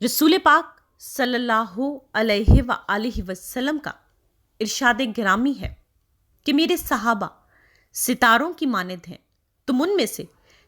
رسول پاک صلی اللہ علیہ وآلہ وسلم کا ارشاد گرامی ہے کہ میرے صحابہ ستاروں کی مانند ہیں، تم ان میں سے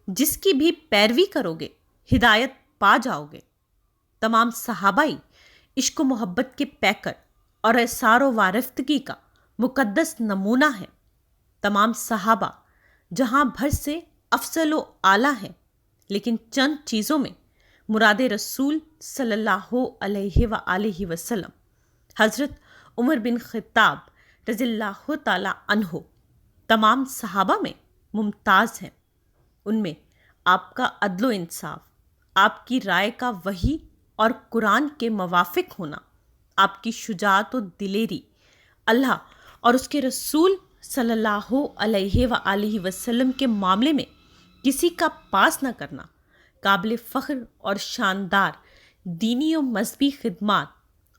جس کی بھی پیروی کرو گے ہدایت پا جاؤ گے۔ تمام صحابہ ہی عشق و محبت کے پیکر اور اثار و وارفتگی کا مقدس نمونہ ہیں۔ تمام صحابہ جہاں بھر سے افضل و اعلیٰ ہیں، لیکن چند چیزوں میں مراد رسول صلی اللہ علیہ وآلہ وسلم حضرت عمر بن خطاب رضی اللہ تعالی عنہ تمام صحابہ میں ممتاز ہیں۔ ان میں آپ کا عدل و انصاف، آپ کی رائے کا وحی اور قرآن کے موافق ہونا، آپ کی شجاعت و دلیری، اللہ اور اس کے رسول صلی اللہ علیہ وآلہ وسلم کے معاملے میں کسی کا پاس نہ کرنا، قابل فخر اور شاندار دینی و مذہبی خدمات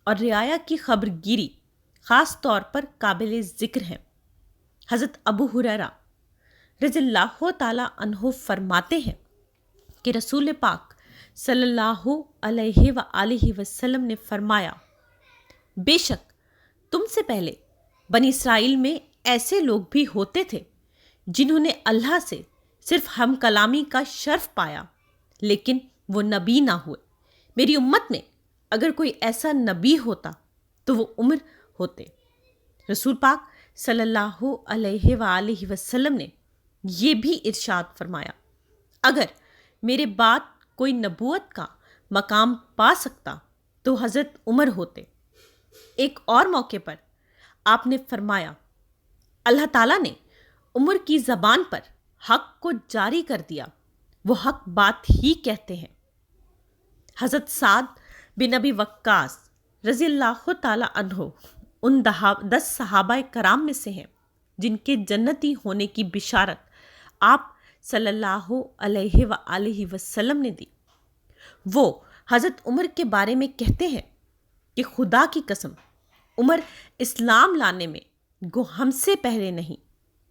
اور رعایا کی خبرگیری خاص طور پر قابل ذکر ہیں۔ حضرت ابو ہریرہ رضی اللہ تعالی عنہ فرماتے ہیں کہ رسول پاک صلی اللہ علیہ وآلہ وسلم نے فرمایا، بے شک تم سے پہلے بنی اسرائیل میں ایسے لوگ بھی ہوتے تھے جنہوں نے اللہ سے صرف ہم کلامی کا شرف پایا، لیکن وہ نبی نہ ہوئے۔ میری امت میں اگر کوئی ایسا نبی ہوتا تو وہ عمر ہوتے۔ رسول پاک صلی اللہ علیہ وآلہ وسلم نے یہ بھی ارشاد فرمایا، اگر میرے بعد کوئی نبوت کا مقام پا سکتا تو حضرت عمر ہوتے۔ ایک اور موقع پر آپ نے فرمایا، اللہ تعالیٰ نے عمر کی زبان پر حق کو جاری کر دیا، وہ حق بات ہی کہتے ہیں۔ حضرت سعد بن ابی وقاص رضی اللہ تعالی عنہ ان 10 صحابہ کرام میں سے ہیں جن کے جنتی ہونے کی بشارت آپ صلی اللہ علیہ وآلہ وسلم نے دی۔ وہ حضرت عمر کے بارے میں کہتے ہیں کہ خدا کی قسم، عمر اسلام لانے میں گو ہم سے پہلے نہیں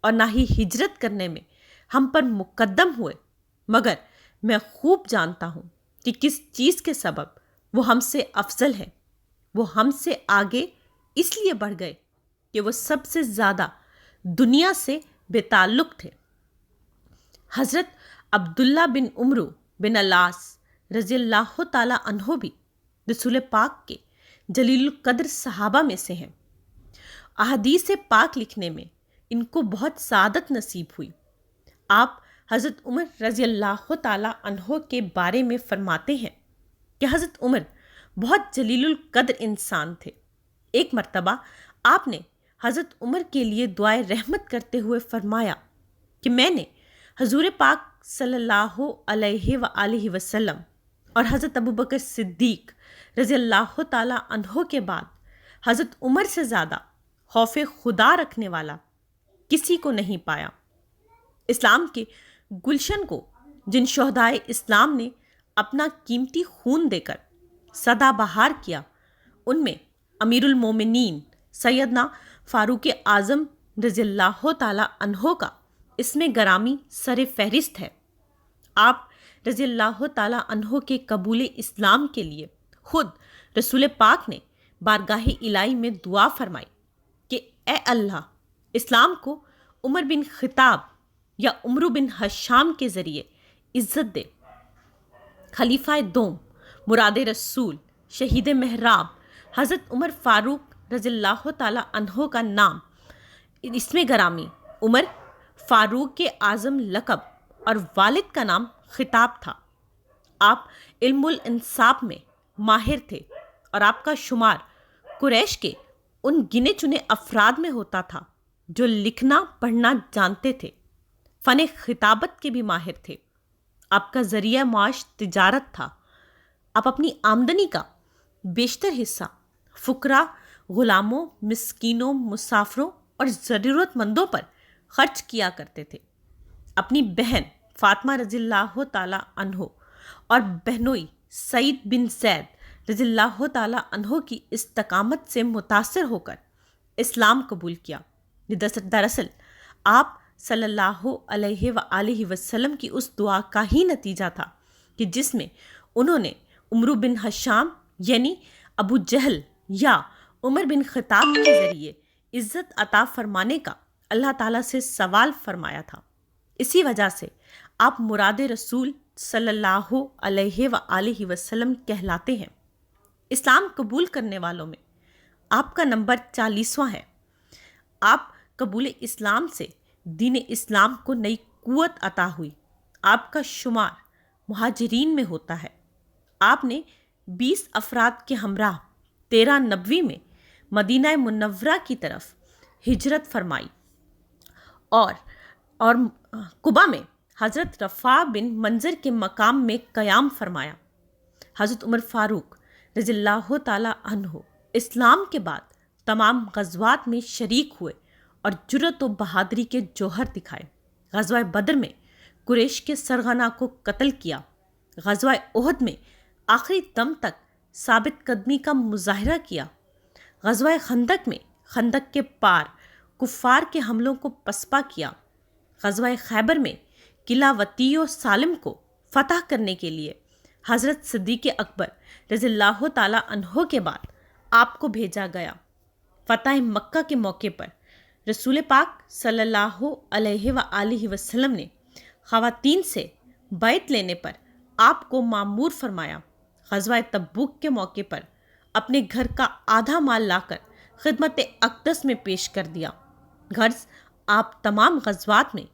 اور نہ ہی ہجرت کرنے میں ہم پر مقدم ہوئے، مگر میں خوب جانتا ہوں کہ کس چیز کے سبب وہ ہم سے افضل ہے۔ وہ ہم سے آگے اس لیے بڑھ گئے کہ وہ سب سے زیادہ دنیا سے بے تعلق تھے۔ حضرت عبداللہ بن عمرو بن العاص رضی اللہ تعالی عنہ بھی رسول پاک کے جلیل القدر صحابہ میں سے ہیں۔ احادیث پاک لکھنے میں ان کو بہت سعادت نصیب ہوئی۔ آپ حضرت عمر رضی اللہ تعالی عنہ کے بارے میں فرماتے ہیں کہ حضرت عمر بہت جلیل القدر انسان تھے۔ ایک مرتبہ آپ نے حضرت عمر کے لیے دعائے رحمت کرتے ہوئے فرمایا کہ میں نے حضور پاک صلی اللہ علیہ وآلہ وسلم اور حضرت ابوبکر صدیق رضی اللہ تعالی عنہ کے بعد حضرت عمر سے زیادہ خوف خدا رکھنے والا کسی کو نہیں پایا۔ اسلام کے گلشن کو جن شہدائے اسلام نے اپنا قیمتی خون دے کر سدا بہار کیا، ان میں امیر المومنین سیدنا فاروق اعظم رضی اللہ تعالی عنہ کا اسم گرامی سر فہرست ہے۔ آپ رضی اللہ تعالی عنہ کے قبول اسلام کے لیے خود رسول پاک نے بارگاہ الہی میں دعا فرمائی کہ اے اللہ، اسلام کو عمر بن خطاب یا عمرو بن ہشام کے ذریعے عزت دے۔ خلیفہ دوم مراد رسول شہید محراب حضرت عمر فاروق رضی اللہ تعالی عنہ کا نام اسم گرامی عمر فاروق اعظم لقب اور والد کا نام خطاب تھا۔ آپ علم الانصاب میں ماہر تھے اور آپ کا شمار قریش کے ان گنے چنے افراد میں ہوتا تھا جو لکھنا پڑھنا جانتے تھے۔ فن خطابت کے بھی ماہر تھے۔ آپ کا ذریعہ معاش تجارت تھا۔ آپ اپنی آمدنی کا بیشتر حصہ فقراء، غلاموں، مسکینوں، مسافروں اور ضرورت مندوں پر خرچ کیا کرتے تھے۔ اپنی بہن فاطمہ رضی اللہ تعالی عنہ اور بہنوئی سعید بن زید رضی اللہ تعالی عنہ کی استقامت سے متاثر ہو کر اسلام قبول کیا۔ دراصل آپ صلی اللہ علیہ وآلہ وسلم کی اس دعا کا ہی نتیجہ تھا کہ جس میں انہوں نے عمرو بن ہشام یعنی ابو جہل یا عمر بن خطاب کے ذریعے عزت عطا فرمانے کا اللہ تعالیٰ سے سوال فرمایا تھا۔ اسی وجہ سے آپ مراد رسول صلی اللہ علیہ وآلہ وسلم کہلاتے ہیں۔ اسلام قبول کرنے والوں میں آپ کا نمبر 40واں ہے۔ آپ قبول اسلام سے دین اسلام کو نئی قوت عطا ہوئی۔ آپ کا شمار مہاجرین میں ہوتا ہے۔ آپ نے 20 افراد کے ہمراہ 13 نبوی میں مدینہ منورہ کی طرف ہجرت فرمائی اور قبا میں حضرت رفاع بن منظر کے مقام میں قیام فرمایا۔ حضرت عمر فاروق رضی اللہ تعالی عنہ اسلام کے بعد تمام غزوات میں شریک ہوئے اور جرأت و بہادری کے جوہر دکھائے۔ غزوہ بدر میں قریش کے سرغنہ کو قتل کیا۔ غزوہ احد میں آخری دم تک ثابت قدمی کا مظاہرہ کیا۔ غزوہ خندق میں خندق کے پار کفار کے حملوں کو پسپا کیا۔ غزوہ خیبر میں قلعہ وطی و سالم کو فتح کرنے کے لیے حضرت صدیق اکبر رضی اللہ تعالی عنہ کے بعد آپ کو بھیجا گیا۔ فتح مکہ کے موقع پر رسول پاک صلی اللہ علیہ وآلہ وسلم نے خواتین سے بیعت لینے پر آپ کو مامور فرمایا۔ غزوہ تبوک کے موقع پر اپنے گھر کا آدھا مال لا کر خدمت اقدس میں پیش کر دیا۔ غرض آپ تمام غزوات میں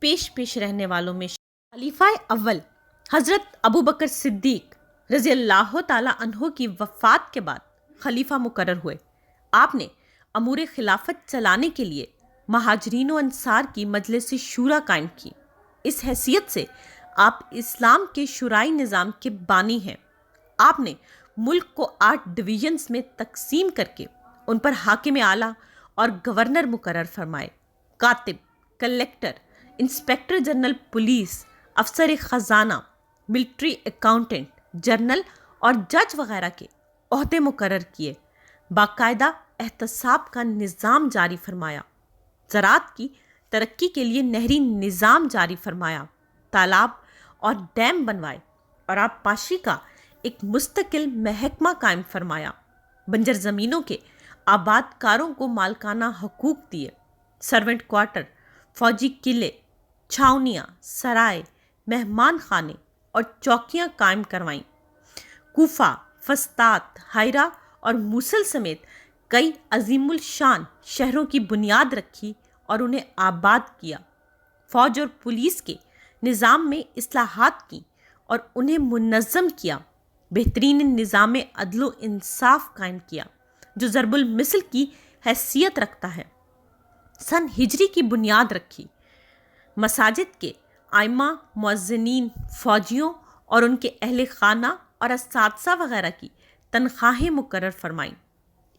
پیش رہنے والوں میں خلیفہ اول حضرت ابو بکر صدیق رضی اللہ تعالی عنہ کی وفات کے بعد خلیفہ مقرر ہوئے۔ آپ نے امور خلافت چلانے کے لیے مہاجرین و انصار کی مجلس شورا قائم کی۔ اس حیثیت سے آپ اسلام کے شورائی نظام کے بانی ہیں۔ آپ نے ملک کو 8 ڈویژنز میں تقسیم کر کے ان پر حاکم اعلیٰ اور گورنر مقرر فرمائے۔ کاتب، کلیکٹر، انسپیکٹر جنرل پولیس، افسر خزانہ، ملٹری اکاؤنٹنٹ جنرل اور جج وغیرہ کے عہدے مقرر کیے۔ باقاعدہ احتساب کا نظام جاری فرمایا۔ زراعت کی ترقی کے لیے نہری نظام جاری فرمایا۔ تالاب اور ڈیم بنوائے اور آبپاشی کا ایک مستقل محکمہ قائم فرمایا۔ بنجر زمینوں کے آباد کاروں کو مالکانہ حقوق دیے۔ سرونٹ کوارٹر، فوجی قلعے، چھاؤنیاں، سرائے، مہمان خانے اور چوکیاں قائم کروائیں۔ کوفہ، فسطاط، ہائرہ اور موصل سمیت کئی عظیم الشان شہروں کی بنیاد رکھی اور انہیں آباد کیا۔ فوج اور پولیس کے نظام میں اصلاحات کی اور انہیں منظم کیا۔ بہترین نظام عدل و انصاف قائم کیا جو ضرب المثل کی حیثیت رکھتا ہے۔ سن ہجری کی بنیاد رکھی۔ مساجد کے ائمہ، مؤذنین، فوجیوں اور ان کے اہل خانہ اور اساتذہ وغیرہ کی تنخواہیں مقرر فرمائیں۔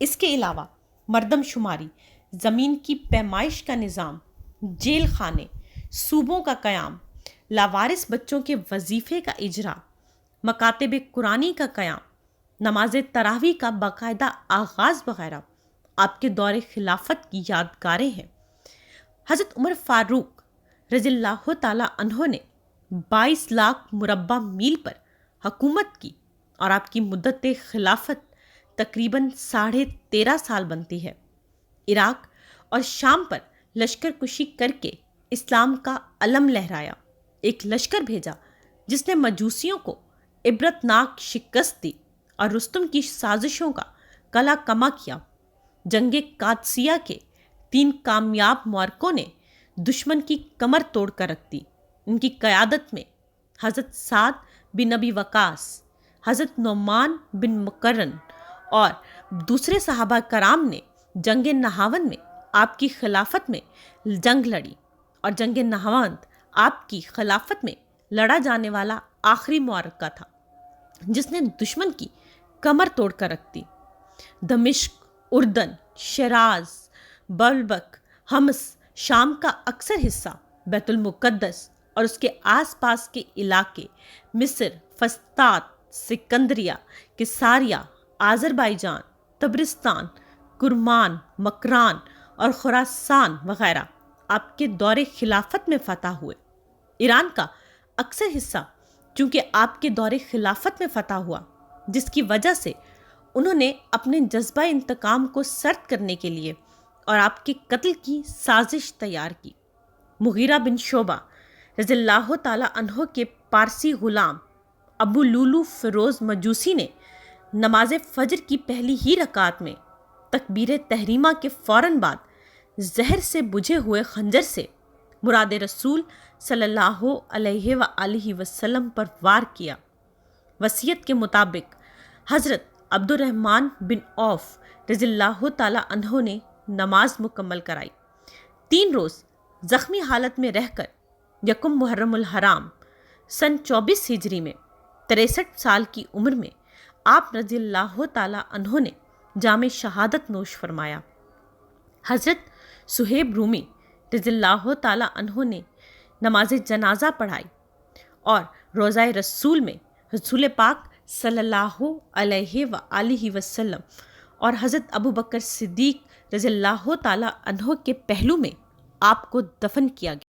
اس کے علاوہ مردم شماری، زمین کی پیمائش کا نظام، جیل خانے، صوبوں کا قیام، لاوارث بچوں کے وظیفے کا اجرا، مکاتب قرآنی کا قیام، نماز تراویح کا باقاعدہ آغاز وغیرہ آپ کے دور خلافت کی یادگاریں ہیں۔ حضرت عمر فاروق رضی اللہ تعالی عنہ نے 22 لاکھ مربع میل پر حکومت کی اور آپ کی مدت خلافت تقریباً 13.5 سال بنتی ہے۔ عراق اور شام پر لشکر کشی کر کے اسلام کا علم لہرایا۔ ایک لشکر بھیجا جس نے مجوسیوں کو عبرتناک شکست دی اور رستم کی سازشوں کا کلا کما کیا۔ جنگ قادسیہ کے 3 کامیاب معرکوں نے دشمن کی کمر توڑ کر رکھ دی۔ ان کی قیادت میں حضرت سعد بن ابی وقاص، حضرت نعمان بن مقرن اور دوسرے صحابہ کرام نے جنگ نہاون میں آپ کی خلافت میں جنگ لڑی، اور جنگ نہاوند آپ کی خلافت میں لڑا جانے والا آخری معرکہ تھا جس نے دشمن کی کمر توڑ کر رکھ دی۔ دمشق، اردن، شیراز، بلبک، حمص، شام کا اکثر حصہ، بیت المقدس اور اس کے آس پاس کے علاقے، مصر، فسطاط، سکندریہ، کساریہ، آذربائیجان، تبرستان، کرمان، مکران اور خراسان وغیرہ آپ کے دور خلافت میں فتح ہوئے۔ ایران کا اکثر حصہ چونکہ آپ کے دور خلافت میں فتح ہوا، جس کی وجہ سے انہوں نے اپنے جذبہ انتقام کو سرد کرنے کے لیے اور آپ کے قتل کی سازش تیار کی۔ مغیرہ بن شعبہ رضی اللہ تعالیٰ عنہ کے پارسی غلام ابو لولو فیروز مجوسی نے نماز فجر کی پہلی ہی رکعت میں تکبیر تحریمہ کے فوراً بعد زہر سے بجھے ہوئے خنجر سے مراد رسول صلی اللہ علیہ وآلہ وسلم پر وار کیا۔ وصیت کے مطابق حضرت عبد الرحمن بن عوف رضی اللہ تعالیٰ عنہ نے نماز مکمل کرائی۔ 3 روز زخمی حالت میں رہ کر یکم محرم الحرام سن 24 ہجری میں 63 سال کی عمر میں آپ رضی اللہ تعالیٰ عنہ نے جام شہادت نوش فرمایا۔ حضرت صہیب رومی رضی اللہ تعالیٰ عنہ نے نماز جنازہ پڑھائی اور روضہ رسول میں رسول پاک صلی اللہ علیہ وآلہ وسلم اور حضرت ابو بکر صدیق رضی اللہ تعالیٰ عنہ کے پہلو میں آپ کو دفن کیا گیا۔